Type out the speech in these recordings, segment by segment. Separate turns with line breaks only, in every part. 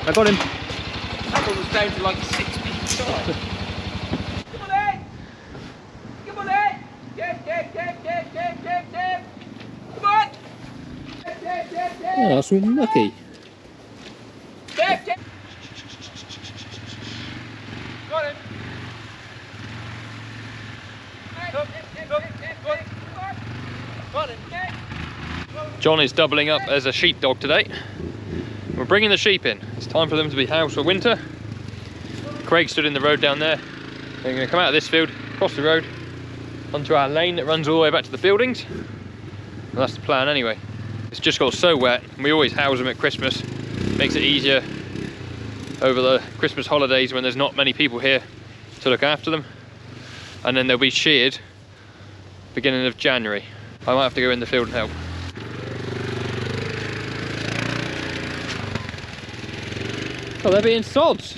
I got him.
That one was down to like 6 feet inside. Come on in! Come on in! Get! Come on! Get!
Oh, that's all mucky.
Get! Got him! Got him!
John is doubling up as a sheepdog today. We're bringing the sheep in. It's time for them to be housed for winter. Craig stood in the road down there. They're going to come out of this field, cross the road, onto our lane that runs all the way back to the buildings. Well, that's the plan anyway. It's just got so wet, and we always house them at Christmas. Makes it easier over the Christmas holidays when there's not many people here to look after them. And then they'll be sheared beginning of January. I might have to go in the field and help. Oh, they're being sods.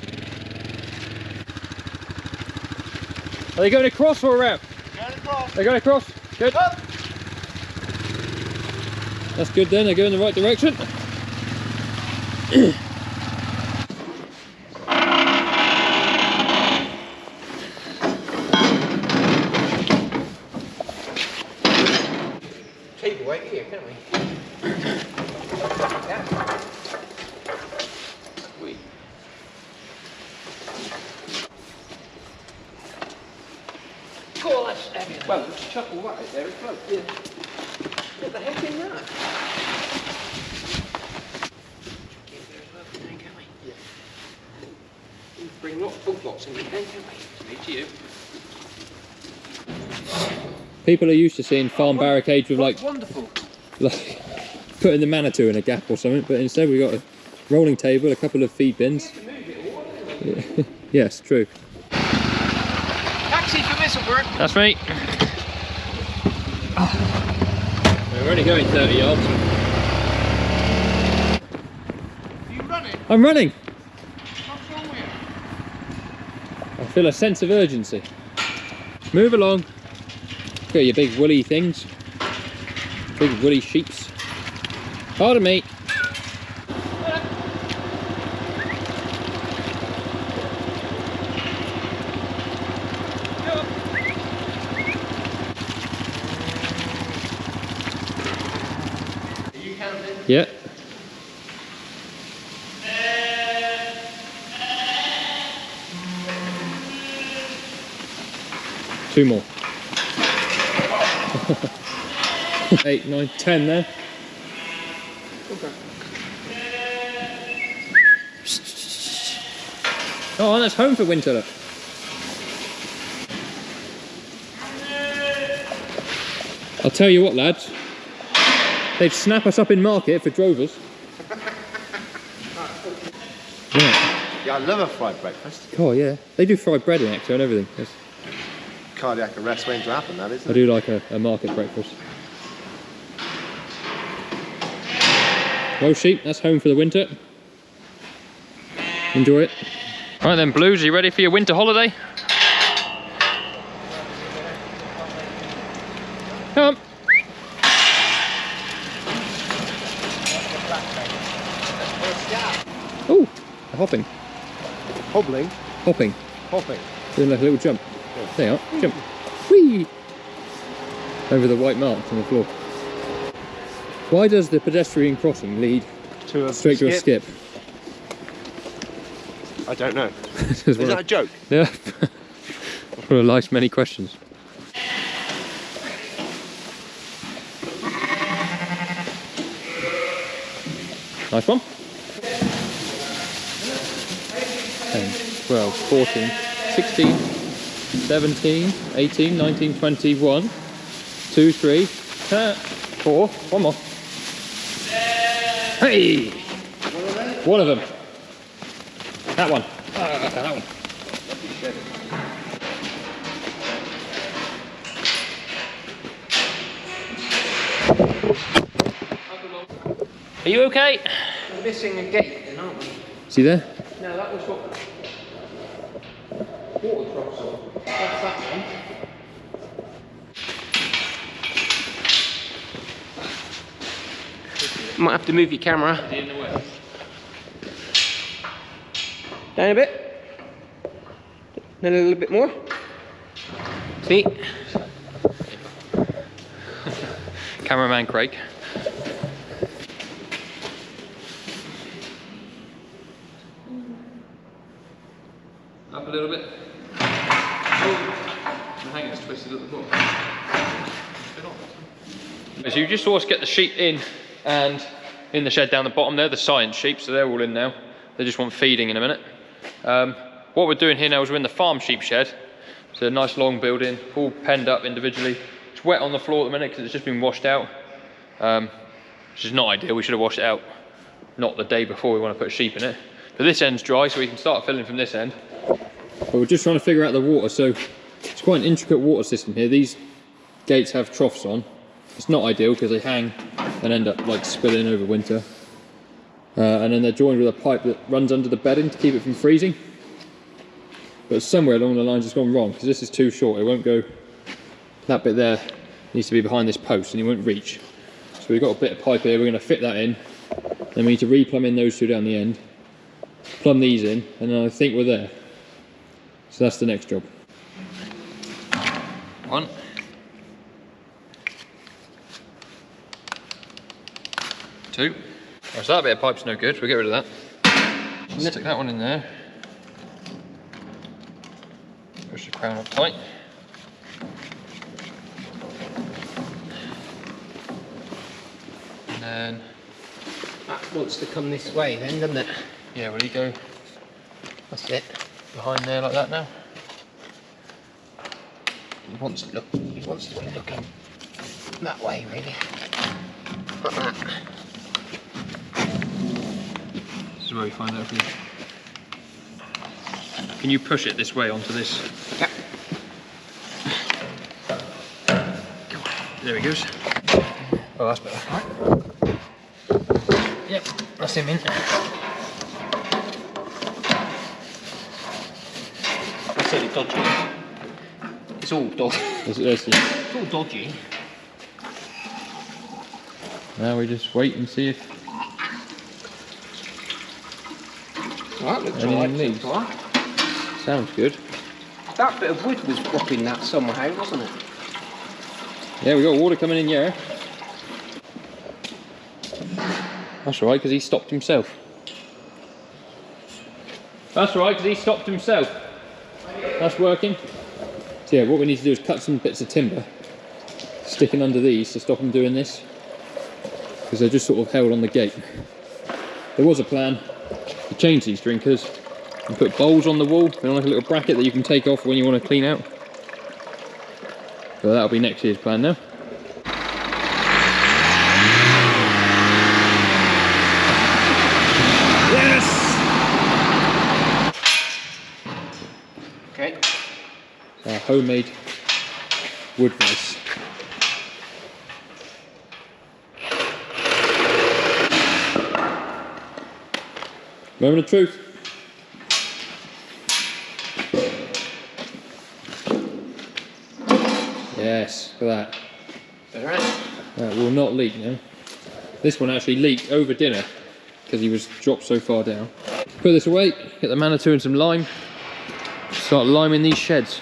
Are they going across or around?
Going across.
They're going across. Good.
Up.
That's good then, they're going in the right direction.
Table right here, can't we? Cool, that's heavy. Well, just chuck all that out there, it floats. Yeah. What the heck is that? Bring lots of book lots in the can, can't we? Speak to you.
People are used to seeing farm barricades with like
Wonderful.
Putting the Manitou in a gap or something, but instead we've got a rolling table, a couple of feed bins. Yeah. Yes, true.
Taxi for Misselburn.
That's me. We're only going 30 yards.
Are you running?
I'm running.
What's wrong with you?
I feel a sense of urgency. Move along. Look at your big woolly things. Big woolly sheeps. Pardon me. Yeah. Two more. 8, 9, 10 there.
Okay.
Oh, and that's home for winter. Look. I'll tell you what, lads. They'd snap us up in market for drovers. Yeah.
Yeah, I love a fried breakfast.
Oh yeah. They do fried bread in Exeter and everything. Yes.
Cardiac arrest waiting to happen, that isn't
I
it?
do like a market breakfast. Well, sheep, that's home for the winter. Enjoy it. Right then, Blues, are you ready for your winter holiday? Come on. Oh, they're hopping.
Hobbling.
Hopping.
Hopping.
Doing like a little jump. There you are. Jump. Whee! Over the white marks on the floor. Why does the pedestrian crossing lead
To a
straight to a skip?
I don't know.
Is
Is that a joke?
Yeah. One of life's many questions. Nice one. 10, 12, 14, 16, 17, 18, 19, 20, 1, 2, 3, 4, one more. Hey! One of them. That one. That one. Are you okay?
We're missing a gate then, aren't we?
See there?
No, that was what water drops on. That's that one. Might have to move your camera.
In the way.
Down a bit. Then a little bit more. See?
Cameraman Craig. Up a little bit. Oh, the hanger's twisted at the bottom. So you just always get the sheep in, and in the shed down the bottom there, the science sheep, so they're all in now. They just want feeding in a minute. What we're doing here now is we're in the farm sheep shed. It's a nice long building, all penned up individually. It's wet on the floor at the minute because it's just been washed out, which is not ideal. We should have washed it out not the day before we want to put sheep in it. But this end's dry, so we can start filling from this end. But we're just trying to figure out the water, so it's quite an intricate water system here. These gates have troughs on. It's not ideal because they hang and end up like spilling over winter. And then they're joined with a pipe that runs under the bedding to keep it from freezing. But somewhere along the lines it's gone wrong because this is too short. It won't go, that bit there needs to be behind this post and it won't reach. So we've got a bit of pipe here, we're going to fit that in. Then we need to re-plumb in those two down the end. Plumb these in, and then I think we're there. So that's the next job. 1. 2. Right, so that bit of pipe's no good, we'll get rid of that. Stick that one in there. Push the crown up tight. And then...
That wants to come this way then, doesn't it?
Yeah, will you go
That's it.
behind there like that now?
He wants to be looking that way, really. Like that.
This is where we find out for you. Can you push it this way onto this?
Yep.
There he goes. Oh, that's better.
Right. Yep, that's him in. That's really dodgy. It's all dodgy. It's all dodgy.
Now we just wait and see if
Right, looks
anything
alright.
leaves.
Right.
Sounds good.
That bit of wood was blocking that somehow, wasn't it?
Yeah, we got water coming in here. That's right, because he stopped himself. That's right, because he stopped himself. That's working. So yeah, what we need to do is cut some bits of timber, sticking under these to stop them doing this, because they're just sort of held on the gate. There was a plan to change these drinkers and put bowls on the wall, and like a little bracket that you can take off when you want to clean out. So that'll be next year's plan now.
Okay.
Our homemade wood vase. Moment of truth. Yes, look at that.
Alright.
That will not leak now. This one actually leaked over dinner because he was dropped so far down. Put this away, get the Manitou and some lime. Start liming these sheds.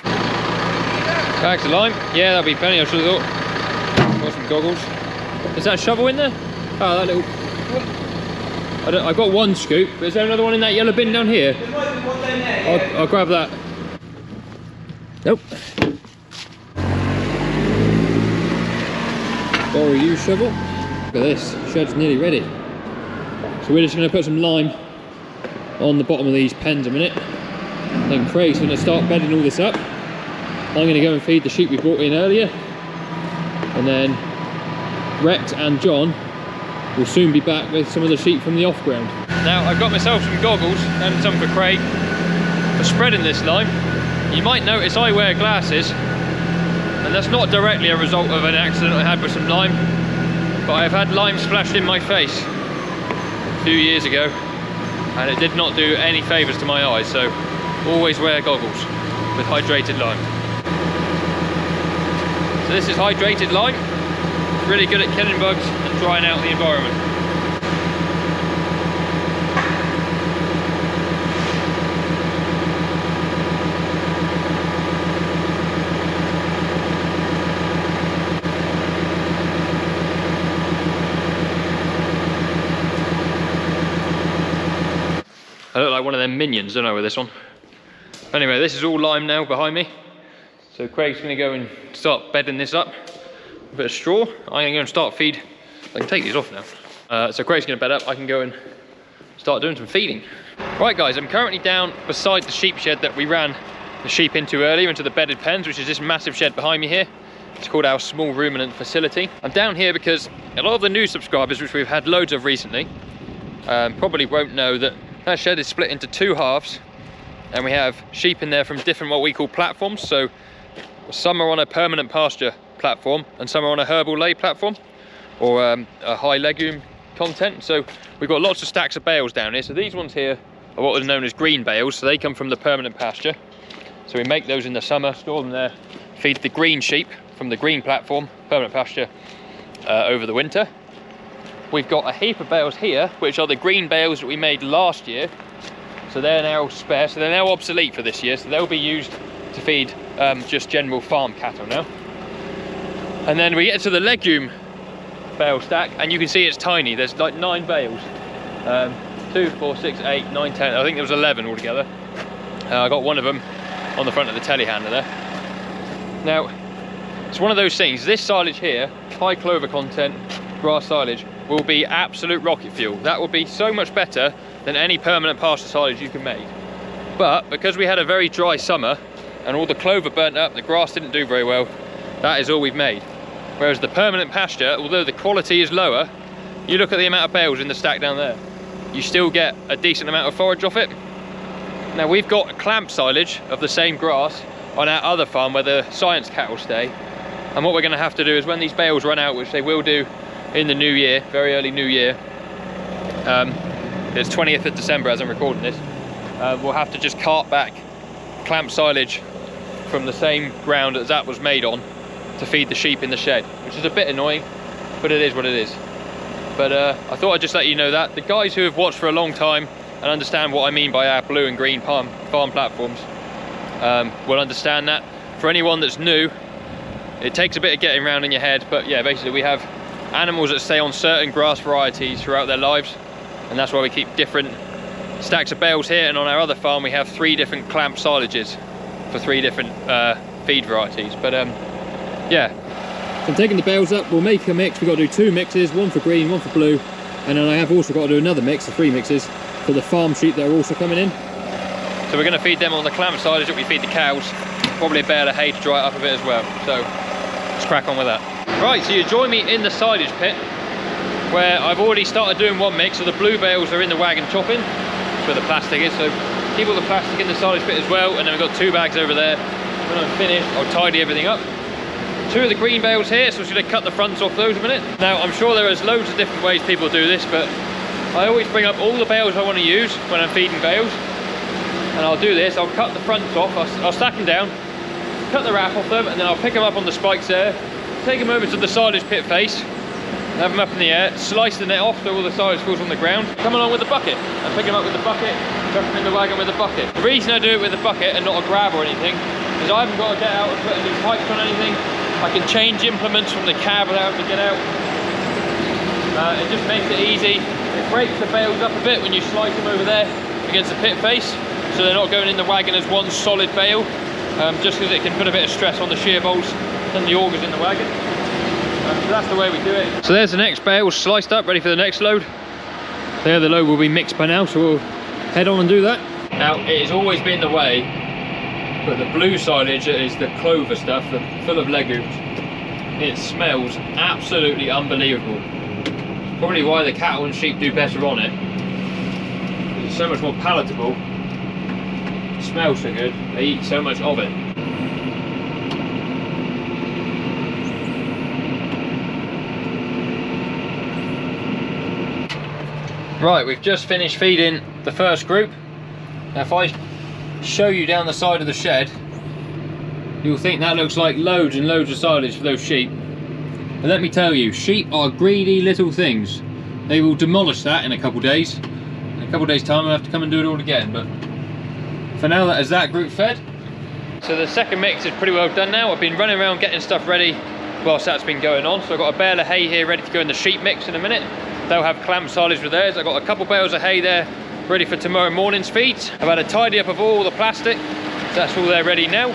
Bags of lime? Yeah, that'll be plenty, I should have thought. Got some goggles. Is that a shovel in there? Oh, that little... I got one scoop, but is there another one in that yellow bin down here?
There might be one down there.
I'll grab that. Nope. Borrow you shovel. Look at this, shed's nearly ready. So we're just going to put some lime on the bottom of these pens a minute. Then Craig's going to start bedding all this up. I'm going to go and feed the sheep we brought in earlier. And then Rex and John will soon be back with some of the sheep from the off ground. Now I've got myself some goggles and some for Craig for spreading this lime. You might notice I wear glasses, and that's not directly a result of an accident I had with some lime, but I've had lime splashed in my face a few years ago, and it did not do any favours to my eyes, so always wear goggles with hydrated lime. So this is hydrated lime, really good at killing bugs and drying out the environment. I look like one of them minions, don't I, with this one. Anyway, this is all lime now behind me. So Craig's gonna go and start bedding this up. A bit of straw. I'm gonna go and start feed. I can take these off now. So Craig's gonna bed up. I can go and start doing some feeding. Right guys, I'm currently down beside the sheep shed that we ran the sheep into earlier, into the bedded pens, which is this massive shed behind me here. It's called our small ruminant facility. I'm down here because a lot of the new subscribers, which we've had loads of recently, probably won't know that that shed is split into 2 halves, and we have sheep in there from different what we call platforms. So some are on a permanent pasture platform and some are on a herbal lay platform, or a high legume content. So we've got lots of stacks of bales down here. So these ones here are what are known as green bales, so they come from the permanent pasture. So we make those in the summer, store them there, feed the green sheep from the green platform, permanent pasture, over the winter. We've got a heap of bales here, which are the green bales that we made last year. So they're now spare, so they're now obsolete for this year. So they'll be used to feed just general farm cattle now. And then we get to the legume bale stack, and you can see it's tiny. There's like 9 bales. 2, 4, 6, 8, 9, 10. I think there was 11 altogether. I got one of them on the front of the telehandler there. Now, it's one of those things. This silage here, high clover content, grass silage, will be absolute rocket fuel. That will be so much better than any permanent pasture silage you can make. But because we had a very dry summer and all the clover burnt up, the grass didn't do very well, that is all we've made. Whereas the permanent pasture, although the quality is lower, you look at the amount of bales in the stack down there, you still get a decent amount of forage off it. Now we've got clamp silage of the same grass on our other farm where the science cattle stay, and what we're going to have to do is when these bales run out, which they will do in the new year, very early new year, it's 20th of December as I'm recording this, we'll have to just cart back clamp silage from the same ground that that was made on to feed the sheep in the shed, which is a bit annoying, but it is what it is. But I thought I'd just let you know that. The guys who have watched for a long time and understand what I mean by our blue and green farm platforms will understand that. For anyone that's new, it takes a bit of getting around in your head, but yeah, basically we have animals that stay on certain grass varieties throughout their lives, and that's why we keep different stacks of bales here, and on our other farm we have 3 different clamp silages for 3 different feed varieties. But yeah.
So I'm taking the bales up, we'll make a mix. We've got to do 2 mixes, one for green, one for blue, and then I have also got to do another mix of 3 mixes for the farm sheep that are also coming in.
So we're going to feed them on the clamp silage that we feed the cows, probably a bale of hay to dry it up a bit as well. So let's crack on with that. Right, so you join me in the silage pit where I've already started doing 1 mix. So the blue bales are in the wagon chopping, that's where the plastic is. So keep all the plastic in the silage pit as well, and then we've got 2 bags over there. When I'm finished, I'll tidy everything up. 2 of the green bales here, so I'm just going to cut the fronts off those a minute. Now I'm sure there is loads of different ways people do this, but I always bring up all the bales I want to use when I'm feeding bales, and I'll do this. I'll cut the fronts off, I'll stack them down, cut the wrap off them, and then I'll pick them up on the spikes there, take them over to the silage pit face, have them up in the air, slice the net off so all the silage falls on the ground, come along with the bucket and pick them up with the bucket, chuck them in the wagon with the bucket. The reason I do it with the bucket and not a grab or anything is I haven't got to get out and put any pipes on anything. I can change implements from the cab without having to get out. It just makes it easy. It breaks the bales up a bit when you slice them over there against the pit face, so they're not going in the wagon as one solid bale, just because it can put a bit of stress on the shear bolts and the augers in the wagon. So that's the way we do it. So there's the next bale sliced up, ready for the next load. There, the load will be mixed by now, so we'll head on and do that. Now, it has always been the way, but the blue silage is the clover stuff, full of legumes. It smells absolutely unbelievable. Probably why the cattle and sheep do better on it. It's so much more palatable. It smells so good. They eat so much of it. Right, we've just finished feeding the first group. Now if I show you down the side of the shed, you'll think that looks like loads and loads of silage for those sheep. But let me tell you, sheep are greedy little things. They will demolish that in a couple of days. In a couple of days time I'll have to come and do it all again, but for now that is that group fed. So the second mix is pretty well done now. I've been running around getting stuff ready whilst that's been going on. So I've got a bale of hay here ready to go in the sheep mix in a minute. They'll have clamp silage with theirs. I've got a couple bales of hay there ready for tomorrow morning's feeds. I've had a tidy up of all the plastic, so that's all there ready now.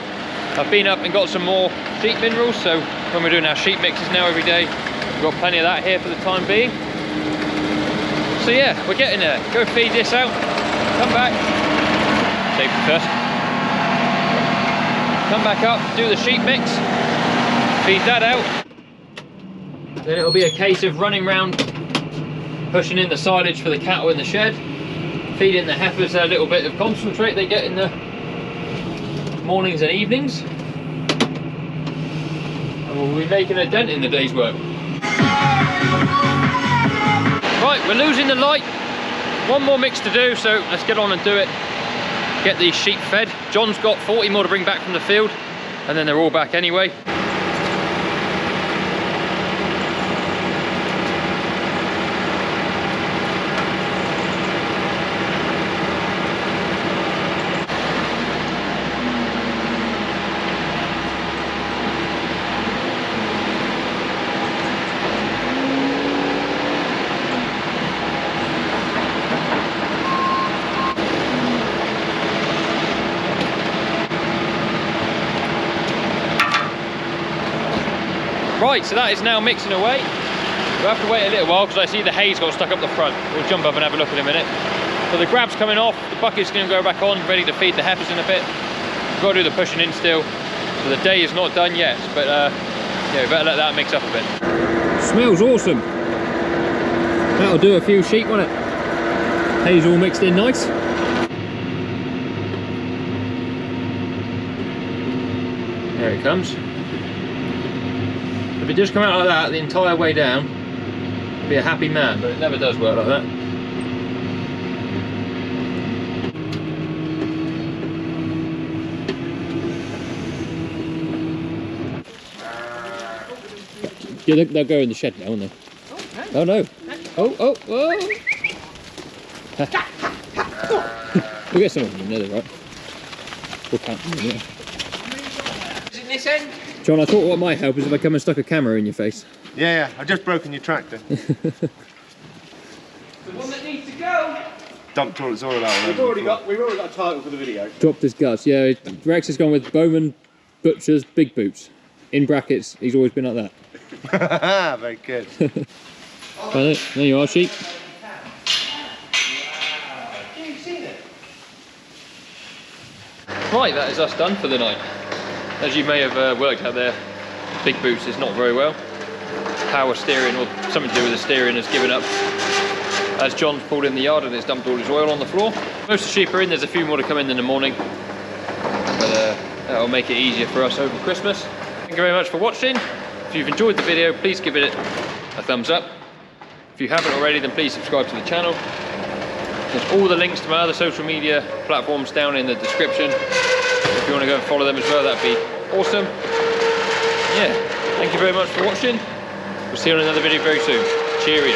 I've been up and got some more sheep minerals, so when we're doing our sheep mixes now every day, we've got plenty of that here for the time being. So yeah, we're getting there. Go feed this out, come back, safety first. Come back up, do the sheep mix, feed that out. Then it'll be a case of running round, pushing in the silage for the cattle in the shed, feeding the heifers a little bit of concentrate they get in the mornings and evenings. And we'll be making a dent in the day's work. Right, we're losing the light. One more mix to do, so let's get on and do it. Get these sheep fed. John's got 40 more to bring back from the field, and then they're all back anyway. Right, so that is now mixing away. We'll have to wait a little while because I see the hay's got stuck up the front. We'll jump up and have a look in a minute. So the grab's coming off, the bucket's going to go back on, ready to feed the heifers in a bit. We've got to do the pushing in still. So the day is not done yet, but yeah, we better let that mix up a bit. Smells awesome. That'll do a few sheep, won't it? Hay's all mixed in nice. There it comes. If it just come out like that the entire way down, I'd be a happy man, but it never does work like that. Yeah, they'll go in the shed now, won't they? Oh no! Oh! We'll get some of them in there, right? We'll count them in there.
Is it this end?
John, I thought what might help is if I come and stuck a camera in your face.
Yeah, I've just broken your tractor.
The one that needs to go.
Dumped all its oil out.
We've already got a title for the video.
Dropped his guts. Yeah, Rex has gone with Bowman Butcher's Big Boots. In brackets, he's always been like
that. Very good.
There you are, sheep. Right, that is us done for the night. As you may have worked out there, Big Boots is not very well. Power steering, or something to do with the steering, has given up. As John's pulled in the yard and has dumped all his oil on the floor. Most of the sheep are in, there's a few more to come in the morning. But that'll make it easier for us over Christmas. Thank you very much for watching. If you've enjoyed the video, please give it a thumbs up. If you haven't already, then please subscribe to the channel. There's all the links to my other social media platforms down in the description. If you want to go and follow them as well, that'd be awesome. Yeah, thank you very much for watching. We'll see you on another video very soon. Cheerio.